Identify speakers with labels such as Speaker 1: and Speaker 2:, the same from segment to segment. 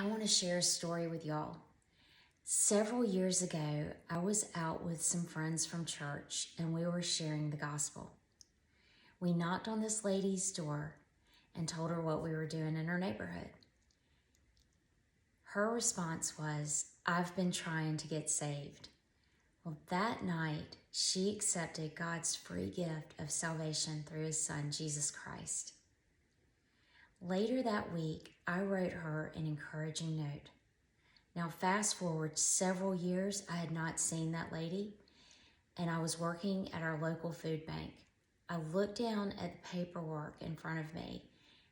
Speaker 1: I want to share a story with y'all. Several years ago, I was out with some friends from church and we were sharing the gospel. We knocked on this lady's door and told her what we were doing in her neighborhood. Her response was, "I've been trying to get saved." Well, that night, she accepted God's free gift of salvation through His Son, Jesus Christ. Later that week, I wrote her an encouraging note. Now, fast forward several years, I had not seen that lady, and I was working at our local food bank. I looked down at the paperwork in front of me,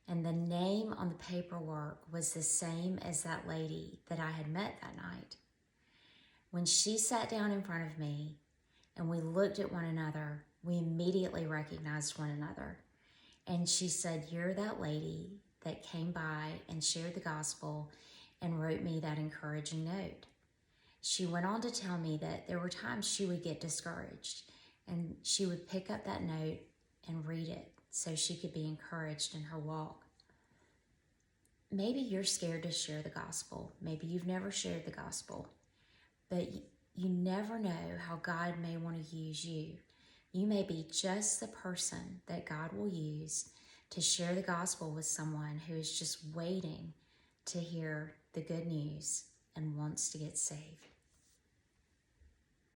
Speaker 1: and the name on the paperwork was the same as that lady that I had met that night. When she sat down in front of me and we looked at one another, we immediately recognized one another. And she said, "You're that lady that came by and shared the gospel and wrote me that encouraging note." She went on to tell me that there were times she would get discouraged and she would pick up that note and read it so she could be encouraged in her walk. Maybe you're scared to share the gospel. Maybe you've never shared the gospel, but you never know how God may want to use you. You may be just the person that God will use to share the gospel with someone who is just waiting to hear the good news and wants to get saved.